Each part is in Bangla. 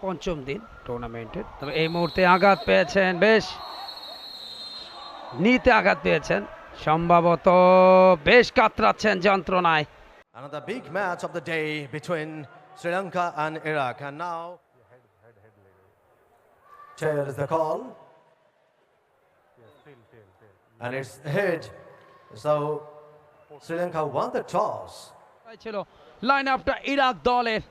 পঞ্চম দিন টুর্নামেন্টের। তবে এই মুহূর্তে আঘাত পেয়েছেন, বেশ নিতে আঘাত পেয়েছেন, সম্ভবত বেশ কাতরাচ্ছেন যন্ত্রণায়। Another big match of the day between Sri Lanka and Iraq, and now tail is the call, and it's head. So Sri Lanka won the toss. ছিল লাইন আপটা ইরাক দলের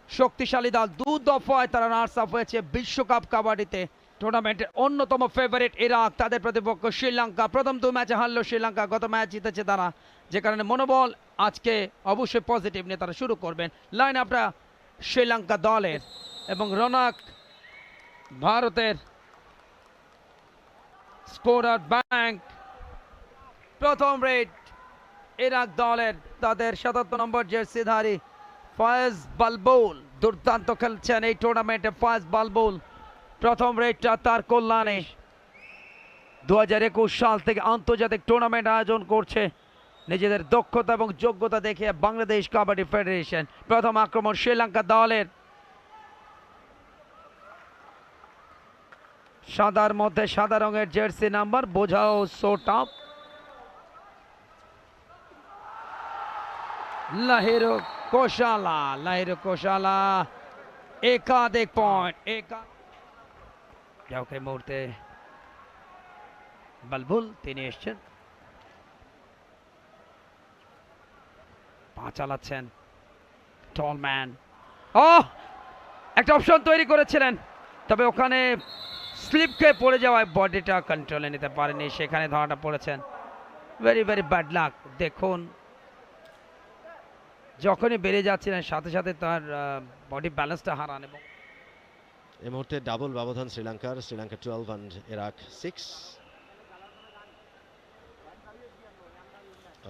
শক্তিশালী দল, দু দফায় তারা রানার্স আপ হয়েছে বিশ্বকাপ কাবাডিতে। টুর্নামেন্টের অন্যতম ফেভারিট ইরাক, তাদের প্রতিপক্ষ শ্রীলঙ্কা। প্রথম 2 ম্যাচে হারলো শ্রীলঙ্কা, গত ম্যাচ জিতেছে তারা, যে কারণে মনোবল আজকে অবশ্যই পজিটিভ নিয়ে তারা শুরু করবেন। লাইন আপটা শ্রীলঙ্কা দলের এবং রনাক ভারতের। স্কোরার ব্যাংক প্রথম রেড ইরাক দলের, তাদের 77 নম্বর জার্সিধারী ফয়েজ বালবুল দুর্দান্ত খেলছেন এই টুর্নামেন্টে। ফয়েজ বালবুল প্রথম রেডটা তার কল্যাণে। 2021 সাল থেকে আন্তর্জাতিক টুর্নামেন্ট আয়োজন করছে নিজেদের দক্ষতা এবং যোগ্যতা দেখিয়ে বাংলাদেশ কাবাডি ফেডারেশন। প্রথম আক্রমণ শ্রীলঙ্কা দলের, সাদার মধ্যে সাদা রঙের জার্সি নাম্বার, বোঝাও সো টাফ। লাহিরু কোশালা একাধিক পয়েন্ট। এই মুহূর্তে বালবুল তিনি এসছেন, পা চালাচ্ছেন টলম্যান। একটা অপশন তৈরি করেছিলেন, তবে ওখানে স্লিপ খেয়ে পড়ে যাওয়ায় বডিটা কন্ট্রোলে নিতে পারেনি, সেখানে ধরাটা পড়েছেন। Very very bad luck. দেখুন যখনই বেড়ে যাচ্ছিলেন সাথে সাথে তার বডি ব্যালেন্সটা হারান। এবং এই মুহূর্তে ডাবল ব্যবধান Sri Lanka 12 and Iraq 6.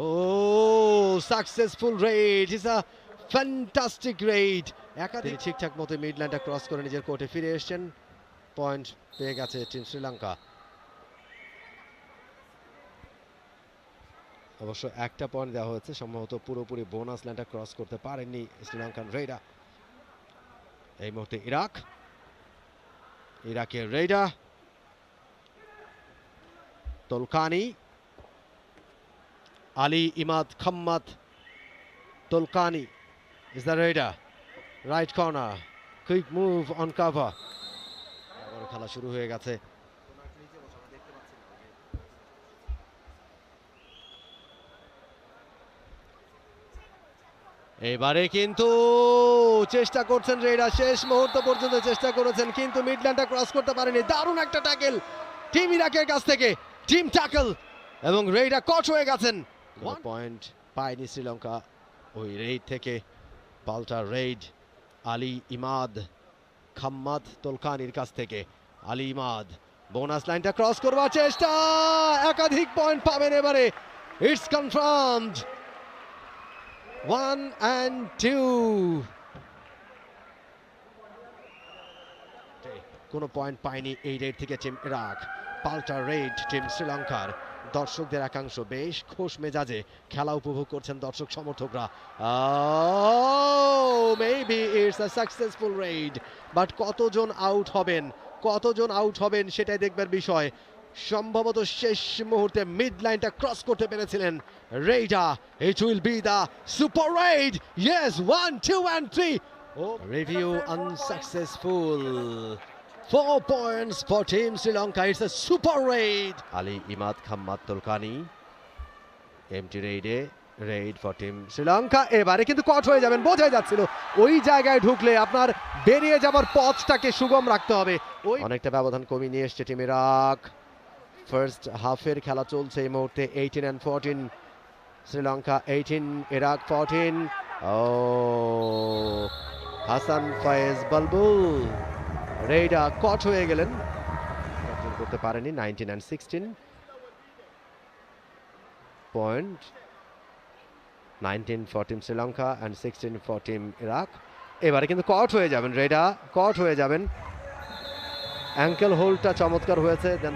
Oh, successful raid. It's a fantastic raid. একাধিক ঠিকঠাক মতো মিডল্যান্ডটা ক্রস করে নিজের কোর্টে ফিরে এসেছেন। পয়েন্ট পেয়ে গেছে টিম শ্রীলঙ্কা। অবশ্য একটা পয়েন্ট দেওয়া হয়েছে, সম্ভবত পুরোপুরি বোনাস ল্যান্ডটা ক্রস করতে পারেননি শ্রীলঙ্কান রেইডার। এই মুহূর্তে ইরাকের raider Tolkani, Ali Imad Khammad Tolkani is the raider. Right corner, quick move on cover. আবার খেলা শুরু হয়ে গেছে। এবারে কিন্তু চেষ্টা করছেন রেইডার, শেষ মুহূর্ত পর্যন্ত চেষ্টা করেছেন, কিন্তু মিডল্যান্ডটা ক্রস করতে পারেনি। দারুণ একটা ট্যাকেল টিম ইরাকের কাছ থেকে, টিম ট্যাকেল, এবং রেইডার কট হয়ে গেছেন। পয়েন্ট পায়নি শ্রীলঙ্কা ওই রেইড থেকে। পাল্টা রেইড আলী ইমাদ খাম্মাদ তোলকানির কাছ থেকে। আলী ইমাদ বোনাস লাইনটা ক্রস করবার চেষ্টা, একাধিক পয়েন্ট পাবেন এবারে। It's confirmed 1 and 2। কোনো পয়েন্ট পায়নি এই রেড থেকে টিম ইরাক। পাল্টা রেড টিম শ্রীলঙ্কার। দর্শকদের একাংশ বেশ খোশ মেজাজে খেলা উপভোগ করছেন দর্শক সমর্থকরা। Maybe it's a successful red, but কতজন আউট হবেন সেটাই দেখবার বিষয়। সম্ভবত শেষ মুহূর্তে মিড লাইনটা ক্রস করতে পেরেছিলেন Raider. It will be the super Raid. Yes, 1, 2 and 3. Review unsuccessful. 4 points for Team Sri Lanka. It's a super raid. Ali Imad Khammad Tolkani. Empty raid for Team Sri Lanka. এবারে কিন্তু কট হয়ে যাবেন, বোঝাই যাচ্ছিল ওই জায়গায় ঢুকলে আপনার বেরিয়ে যাবার পথটাকে সুগম রাখতে হবে। অনেকটা ব্যবধান কমিয়ে নিয়ে এসছে টিম ইরাক। ফার্স্ট হাফের খেলা চলছে এই মুহূর্তে। 18 and 14 Sri Lanka, 18 Iraq 14। Hasan Faiz বালবুল Raider কট হয়ে গেলেন, কন্ট্রোল করতে পারেনি। 19 and 16 point. 19 for team Sri Lanka and 16 for team Iraq. এবারে কিন্তু কট হয়ে যাবেন রেইডার, কট হয়ে যাবেন। অ্যাঙ্কেল হোল্ডটা চমৎকার হয়েছে। দেন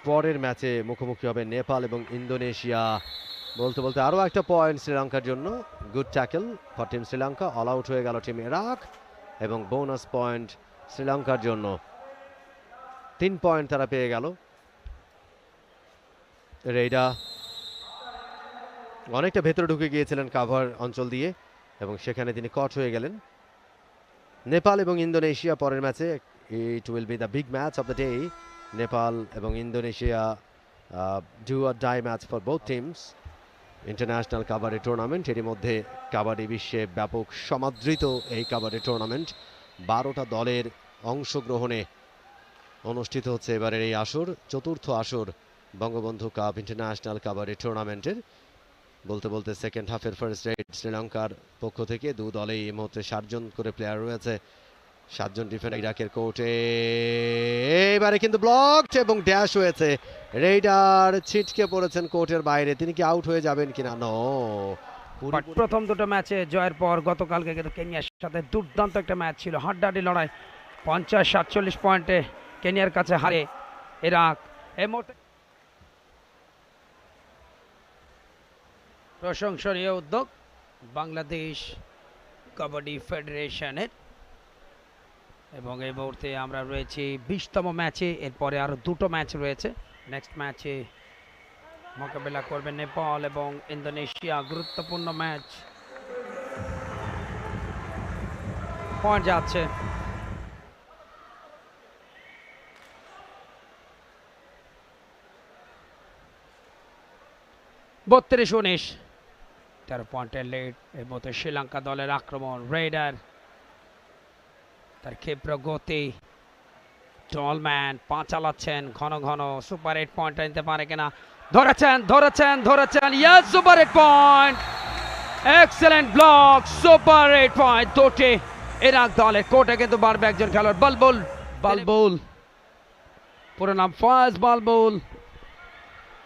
পরের ম্যাচে মুখোমুখি হবে নেপাল এবং ইন্দোনেশিয়া। বলতে বলতে আরও একটা পয়েন্ট শ্রীলঙ্কার জন্য। Good tackle for team Sri Lanka. All out হয়ে গেল টিম ইরাক এবং বোনাস পয়েন্ট শ্রীলঙ্কার জন্য। 3 পয়েন্ট তারা পেয়ে গেল। রেইডা অনেকটা ভেতরে ঢুকে গিয়েছিলেন কাভার অঞ্চল দিয়ে এবং সেখানে তিনি কট হয়ে গেলেন। নেপাল এবং ইন্দোনেশিয়া পরের ম্যাচে, it will be the big match of the day. Nepal এবং Indonesia do or die match for both teams. International kabaddi tournament, এরই মধ্যে কাবাডি বিশ্বে ব্যাপক সমাদৃত এই কাবাডি টুর্নামেন্ট 12টা দলের অংশগ্রহণে অনুষ্ঠিত হচ্ছে এবারের এই আসর, চতুর্থ আসর বঙ্গবন্ধু কাপ ইন্টারন্যাশনাল কাবাডি টুর্নামেন্টের। বলতে বলতে সেকেন্ড হাফের ফার্স্ট রেড শ্রীলঙ্কার পক্ষ থেকে 2 দলেই এই মুহূর্তে 7 জন করে প্লেয়ার রয়েছে। 7 জন ডিফেন্ডার ইরাকের কোর্টে, এবারে কিন্তু ব্লকড এবং ড্যাশ হয়েছে। রেইডার ছিটকে পড়েছেন কোর্টের বাইরে, তিনি কি আউট হয়ে যাবেন কিনা? নো। বাট প্রথম দুটো ম্যাচে জয়ের পর গতকালকে কিন্তু কেনিয়ার সাথে দুর্দান্ত একটা ম্যাচ ছিল, হাড্ডাহাড্ডি লড়াই। 50-47 পয়েন্টে কেনিয়ার কাছে হারে ইরাক। এই মুহূর্তে প্রশংসনীয় উদ্যোগ বাংলাদেশ কাবাডি ফেডারেশনের। এবং এই মুহূর্তে আমরা রয়েছি 20তম ম্যাচে, এরপরে আরও 2টো ম্যাচ রয়েছে। নেক্সট ম্যাচে মোকাবেলা করবে নেপাল এবং ইন্দোনেশিয়া, গুরুত্বপূর্ণ ম্যাচ। পয়েন্ট যাচ্ছে বত্রিশ 19, 13 পয়েন্টের লিড। এর মধ্যে শ্রীলঙ্কা দলের আক্রমণ, রেইডার তার ক্ষিপ্র গতি, টলম্যান পা চালাচ্ছেন ঘন ঘন, সুপার 8 পয়েন্ট নিতে পারে কিনা? ধরেছেন, yes, super 8 point, excellent block, super 8 point দুটি ইরাক দলের। কোর্টে কিন্তু বাড়বে একজন খেলোয়াড়, বালবুল, পুরো নাম ফাজ বালবুল।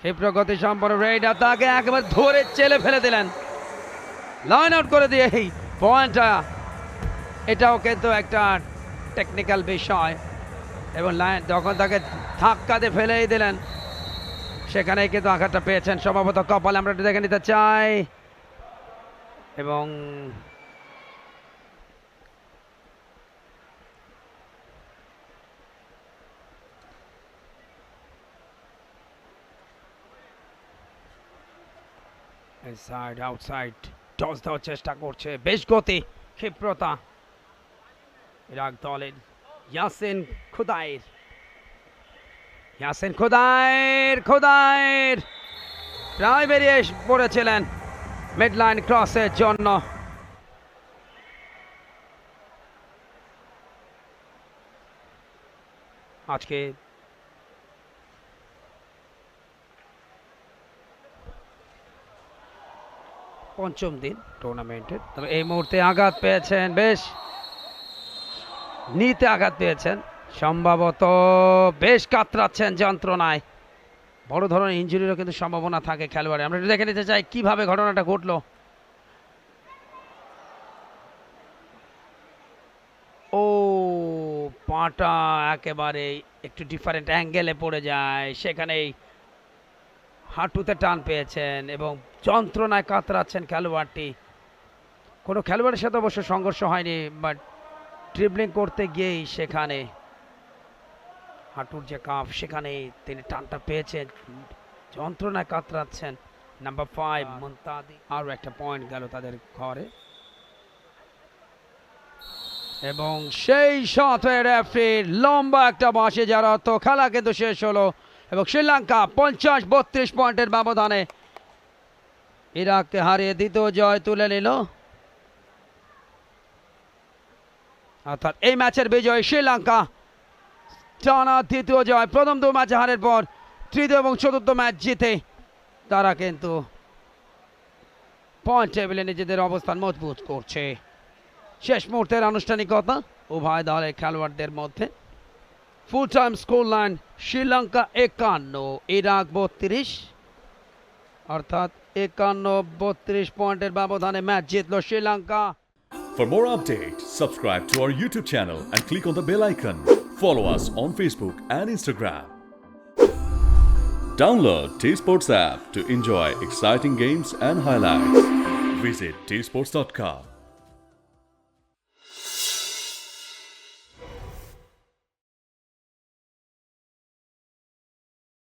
ক্ষিপ্র গতি সম্পন্ন রেইডার তাকে একেবারে ধরে চেলে ফেলে দিলেন, লাইন আউট করে দিয়ে এই পয়েন্টটা। এটাও কিন্তু একটা টেকনিক্যাল বিষয় এবং লাইন যখন তাকে ধাক্কাতে ফেলেই দিলেন, সেখানেই কিন্তু আঘাতটা পেয়েছেন সম্ভবত কপালে। আমরা একটু দেখে নিতে চাই। এবং ইনসাইড আউটসাইড টস দেওয়ার চেষ্টা করছে, বেশ গতি ক্ষিপ্রতা ইরাক দলের। ইয়াসিন খোদায়ের প্রায় বেরিয়ে পড়েছিলেন মিড লাইন ক্রসের জন্য। আজকে পঞ্চম দিন টুর্নামেন্টের, তবে এই মুহূর্তে আঘাত পেয়েছেন, বেশ নিতে আঘাত পেয়েছেন, সম্ভবত বেশ কাতরাচ্ছেন যন্ত্রণায়। বড় ধরনের ইনজুরিরও কিন্তু সম্ভাবনা থাকে খেলোয়াড়ে। আমরা একটু দেখে নিতে চাই কিভাবে ঘটনাটা ঘটলো। ও পাটা একেবারে একটু ডিফারেন্ট অ্যাঙ্গেলে পড়ে যায়, সেখানেই হাঁটুতে টান পেয়েছেন এবং যন্ত্রণায় কাতরাচ্ছেন খেলোয়াড়টি। কোনো খেলোয়াড়ের সাথে অবশ্য সংঘর্ষ হয়নি, বাট ড্রিবলিং করতে গিয়েই সেখানে হাঁটুর যে কাফ, সেখানে তিনি টানটা পেয়েছেন, যন্ত্রণায় কাতরাচ্ছেন। নাম্বার 5 মুনতাদি, আরও একটা পয়েন্ট গেল তাদের ঘরে। এবং সেই সাথে রেফারির লম্বা একটা বাঁশি, যার অর্থ খেলা কিন্তু শেষ হলো এবং শ্রীলঙ্কা 50-32 পয়েন্টের ব্যবধানে ইরাককে হারিয়ে দ্বিতীয় জয় তুলে নিল। অর্থাৎ এই ম্যাচের বিজয় শ্রীলঙ্কা, টানা দ্বিতীয় জয়। প্রথম 2 ম্যাচে হারের পর তৃতীয় এবং চতুর্থ ম্যাচ জিতে তারা কিন্তু পয়েন্ট টেবিলে নিজেদের অবস্থান মজবুত করছে। শেষ মুহূর্তের আনুষ্ঠানিকতা উভয় দলের খেলোয়াড়দের মধ্যে। Full time score line Sri Lanka 51, Iraq 32, অর্থাৎ 51-32 পয়েন্টের ব্যবধানে ম্যাচ জিতল Sri Lanka. For more updates, subscribe to our YouTube channel and click on the bell icon. Follow us on Facebook and Instagram. Download T-Sports app to enjoy exciting games and highlights. Visit tsports.com.